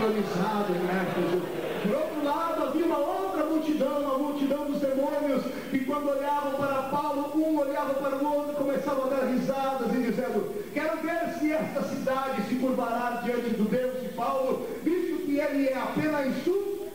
organizado em Éfeso. Por outro lado, havia uma outra multidão, a multidão dos demônios, que quando olhavam para Paulo, um olhava para o outro, começavam a dar risadas e dizendo: quero ver se esta cidade se curvará diante do Deus de Paulo, visto que ele é apenas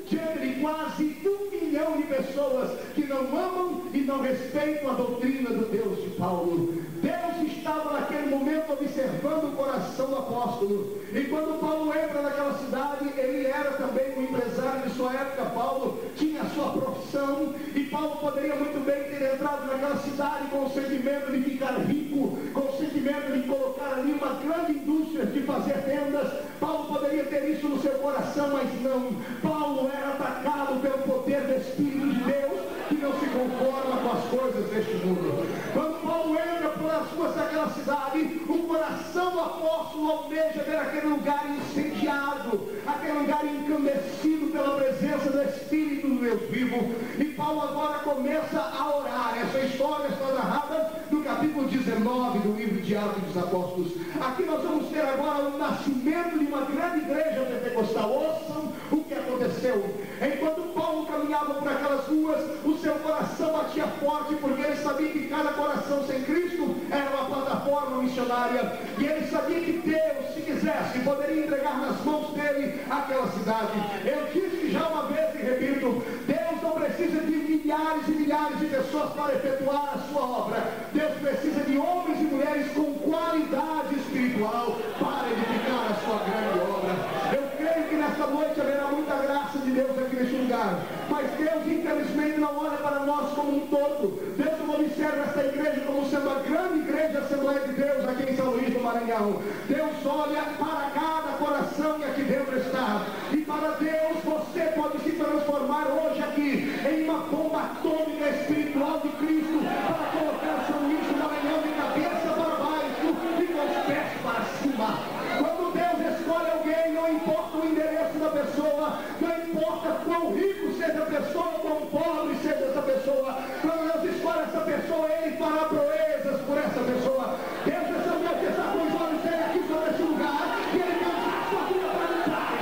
diante de quase 1 milhão de pessoas que não amam e não respeitam a doutrina do Deus de Paulo. Deus estava naquele momento observando o coração do apóstolo. E quando Paulo entra naquela cidade, ele era também um empresário de sua época. Paulo tinha a sua profissão, e Paulo poderia muito bem ter entrado naquela cidade com o sentimento de ficar rico, com o sentimento de colocar ali uma grande indústria, de fazer tendas. Paulo poderia ter isso no seu coração, mas não. Paulo era atacado pelo poder do Espírito de Deus, que não se conforma com as coisas deste mundo. Quando Paulo entra pelas ruas daquela cidade, o coração do apóstolo almeja ver aquele lugar incendiado, aquele lugar encandecido pela presença do Espírito do Deus vivo. E Paulo agora começa a orar. Essa história está narrada no capítulo 19 do livro de Atos dos Apóstolos. Aqui nós vamos ter agora o nascimento de uma grande igreja pentecostal. Ouçam o que aconteceu. Enquanto Paulo caminhava por aquelas ruas, o seu coração batia forte, porque ele sabia que cada coração sem Cristo era uma plataforma missionária, e ele sabia que Deus, se quisesse, poderia entregar nas mãos dele aquela cidade. Eu disse já uma vez e repito: Deus não precisa de milhares e milhares de pessoas para efetuar a sua obra. Deus precisa de homens e mulheres com qualidade espiritual para edificar a sua grande obra. Eu creio que nesta noite haverá muita graça de Deus aqui neste lugar, mas Deus infelizmente não olha para nós como um todo. Deus não observa esta igreja como sendo a grande igreja Assembleia de Deus aqui em São Luís do Maranhão. Deus olha para cada coração que aqui dentro está, e para Deus você pode se transformar hoje aqui em uma bomba atômica espiritual de Cristo, para colocar São Luís do Maranhão de cabeça para baixo e com os pés para cima. Quando Deus escolhe alguém, não importa o endereço da pessoa, não importa quão rico seja a pessoa, quão pobre seja essa pessoa, quando Deus escolhe essa pessoa, Ele fará proezas por essa pessoa. Deus, essa noite está com os olhos dele aqui sobre esse lugar, e Ele vai usar a sua vida para trás.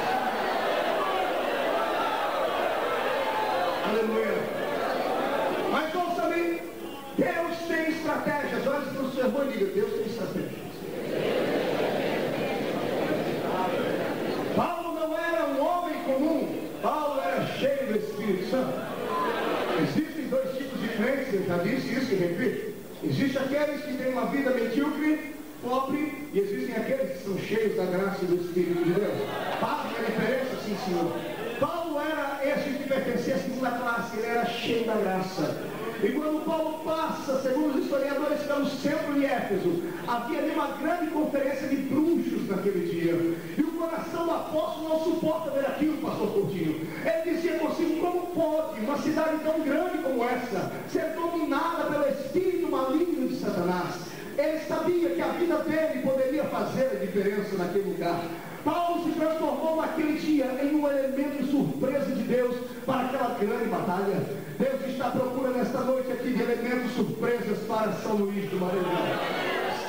Aleluia. Mas ouça-me, Deus tem estratégias. Olha para o seu irmão e diga: Deus tem estratégias. Paulo não era um homem comum. Paulo era cheio do Espírito Santo. Existem dois tipos de crentes, eu já disse isso e repito. Existem aqueles que têm uma vida medíocre, pobre, e existem aqueles que são cheios da graça e do Espírito de Deus. Faz a diferença, sim, senhor. Paulo era esse que pertencia à segunda classe, ele era cheio da graça. E quando Paulo passa, segundo os historiadores, pelo centro de Éfeso, havia ali uma grande conferência de bruxos naquele dia. E o coração do apóstolo não suporta ver aquilo, pastor Coutinho. Ele dizia consigo: como pode uma cidade tão grande como essa ser dominada pelo espírito maligno de Satanás? Ele sabia que a vida dele poderia fazer a diferença naquele lugar. Paulo se transformou naquele dia em um elemento de surpresa de Deus para aquela grande batalha. Deus está à procura nesta noite aqui de elementos surpresas para São Luís do Maranhão.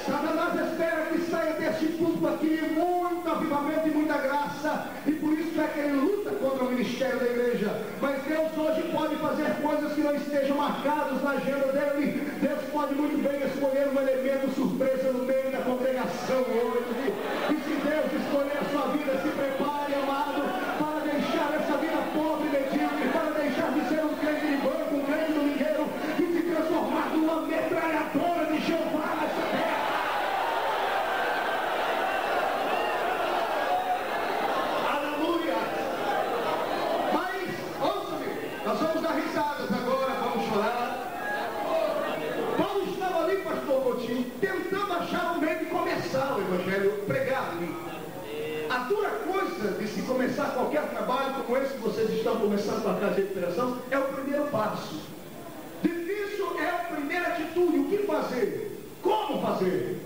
Satanás espera que saia deste culto aqui muito avivamento e muita graça, e por isso é que ele luta contra o ministério da igreja. Mas Deus hoje pode fazer coisas que não estejam marcadas na agenda dele. Deus pode muito bem escolher um elemento surpresa no meio da congregação hoje. E se Deus escolher a sua vida, se prepare, amado, para deixar essa vida pobre e medíocre, para deixar de ser um crente de banco, um crente domingueiro, e se transformar numa metralhadora de Jeová nessa terra. Nós vamos dar risadas agora, vamos chorar. Paulo estava ali, pastor Coutinho, tentando achar um meio de começar o evangelho pregado. A dura coisa de se começar qualquer trabalho como esse que vocês estão começando para a casa de recuperação é o primeiro passo. Difícil é a primeira atitude, o que fazer, como fazer.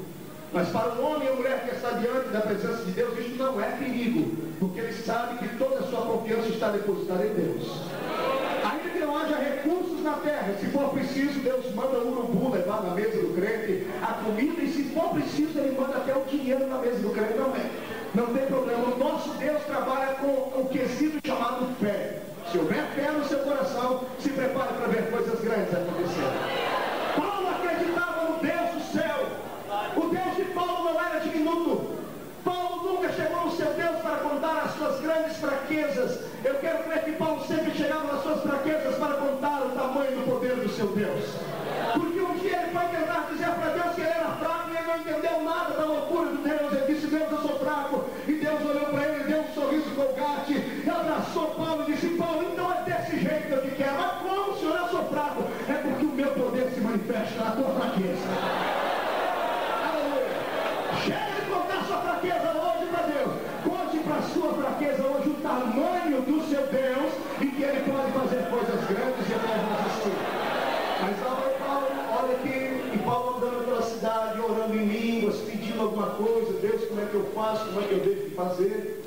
Mas para o homem e a mulher que está diante da presença de Deus, isso não é perigo, porque ele sabe que toda a sua confiança está depositada em Deus. Ainda que não haja recursos na terra, se for preciso, Deus manda o urubu levar na mesa do crente a comida, e se for preciso, Ele manda até o dinheiro na mesa do crente também. Não tem problema, o nosso Deus trabalha com o quesito chamado fé. Se houver fé no seu coração, se prepare para ver coisas grandes acontecerem. Paulo acreditava no Deus do céu. O Deus de Paulo não era diminuto. Paulo nunca chegou no seu Deus para contar as suas grandes fraquezas. Eu quero crer que Paulo sempre chegava nas suas fraquezas para contar o tamanho do poder do seu Deus. Porque um dia ele foi tentar dizer para Deus que ele era fraco e ele não entendeu nada da loucura de Deus. Ele disse: Deus, eu sou fraco. E Deus olhou para ele, deu um sorriso colgate, e abraçou Paulo e disse: Paulo, então é desse jeito que eu te quero. Mas como, Senhor, eu sou fraco? É porque o meu poder se manifesta na tua fraqueza. Aleluia. Chega de contar sua fraqueza hoje para Deus. Conte para a sua fraqueza hoje o tamanho do seu Deus e que ele pode fazer coisas grandes e eternas assim. Mas lá vai Paulo, olha aqui, e Paulo andando pela cidade, orando em línguas, pedindo alguma coisa: Deus, como é que eu faço, como é que eu devo fazer?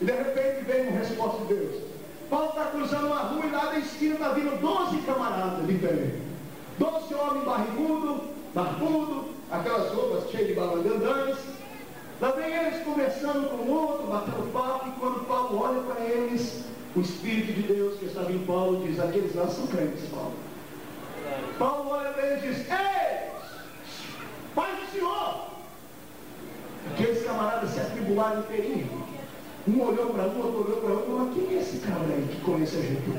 E de repente vem uma resposta de Deus. Paulo está cruzando uma rua e lá da esquina está vindo 12 camaradas diferentes. 12 homens barbudo, aquelas roupas cheias de balandandantes. Lá vem eles conversando com o outro, batendo papo, e quando Paulo olha para eles, o Espírito de Deus que estava em Paulo diz: aqueles lá são crentes, Paulo. Paulo olha para eles e diz: ei, Pai do Senhor. Aqueles camaradas se atribularam inteirinho. Um olhou para um, outro olhou para outro: mas quem é esse cara aí que conhece a gente?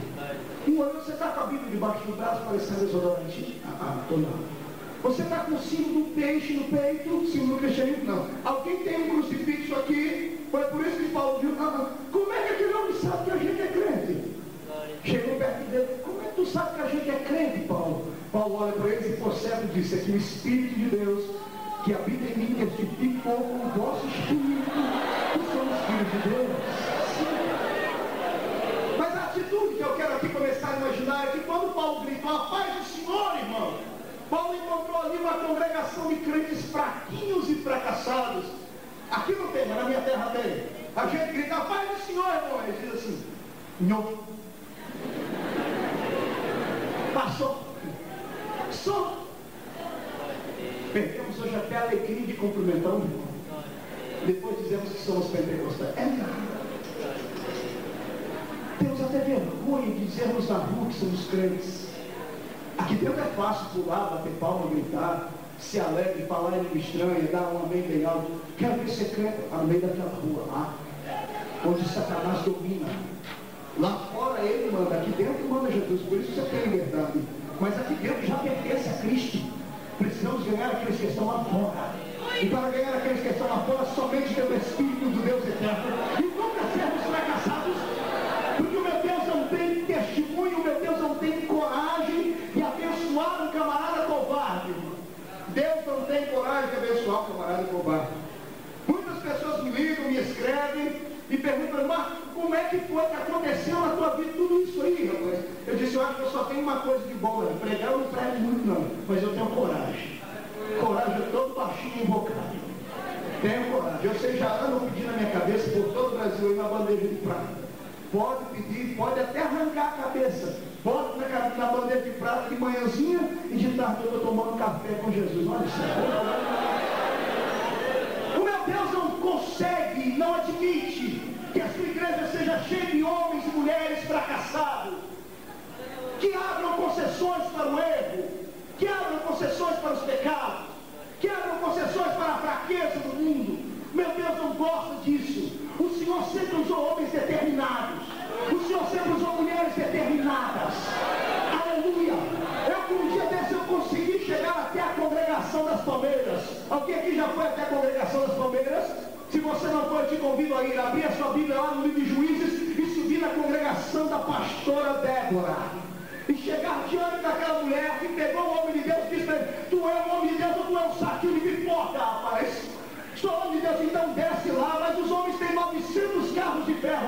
Um olhou: você está com a Bíblia debaixo do braço parecendo desodorante? Estou não. Você está com o símbolo do peixe no peito? Símbolo do cristianismo? Não. Alguém tem um crucifixo aqui? Foi por isso que Paulo viu: como é que aquele homem sabe que a gente é crente? Chegou perto dele: como é que tu sabe que a gente é crente, Paulo? Paulo olha para eles e por certo disse: é que o Espírito de Deus que habita em mim testificou com o vosso Espírito que somos filhos de Deus. Mas a atitude que eu quero aqui começar a imaginar é que quando Paulo gritou: a paz do Senhor, irmão, Paulo encontrou ali uma congregação de crentes fraquinhos e fracassados. Aqui não tem, mas na minha terra tem. A gente grita: a paz do Senhor, irmão. Ele diz assim: não. Passou. Só. Perdemos hoje até a alegria de cumprimentar um irmão. Depois dizemos que somos pentecostais. É nada. Temos até vergonha de dizermos na rua que somos crentes. Aqui dentro é fácil pular, bater palma, gritar, ser alegre, falar em língua estranha, dar um amém bem alto. Quero ver ser crente no meio daquela rua lá, onde Satanás domina. Lá fora ele manda, aqui dentro manda Jesus, por isso você tem liberdade. Mas aqui dentro já pertence a Cristo. Precisamos ganhar aqueles que estão lá fora. E para ganhar aqueles que estão lá fora, somente pelo Espírito do Deus eterno. E nunca sermos fracassados, porque o meu Deus não tem testemunho, o meu Deus não tem coragem de abençoar um camarada covarde. Deus não tem coragem de abençoar um camarada covarde. Muitas pessoas me ligam, me escrevem e perguntam: mas como é que foi que aconteceu na tua vida tudo isso aí, rapaz? Eu disse: eu acho que eu só tenho uma coisa de bom, né? Pregar eu não prego muito não, mas eu tenho coragem. Coragem, eu todo baixinho invocado. Tenho coragem. Eu sei, já ando pedindo na minha cabeça por todo o Brasil aí na bandeja de prata. Pode pedir, pode até arrancar a cabeça. Pode na bandeja de prata de manhãzinha e de tarde eu estou tomando café com Jesus. Olha isso. O meu Deus não consegue, não admite que a sua igreja seja cheia de homens e mulheres fracassados, que abram concessões para o erro, que abram concessões para os pecados, que abram concessões para a fraqueza do mundo. Meu Deus não gosta disso. O Senhor sempre usou homens determinados. O Senhor sempre usou mulheres determinadas. Aleluia. Um dia desse eu consegui chegar até a congregação das Palmeiras. Alguém aqui já foi até a congregação das Palmeiras? Se você não foi, eu te convido a ir. Abrir a sua Bíblia lá no livro de Juízes e subir na congregação da pastora Débora. E chegar diante daquela mulher que pegou o homem de Deus e disse: tu é um homem de Deus ou tu é um saquinho de pipoca, rapaz? Sou homem de Deus, então desce lá. Mas os homens têm 900 carros de ferro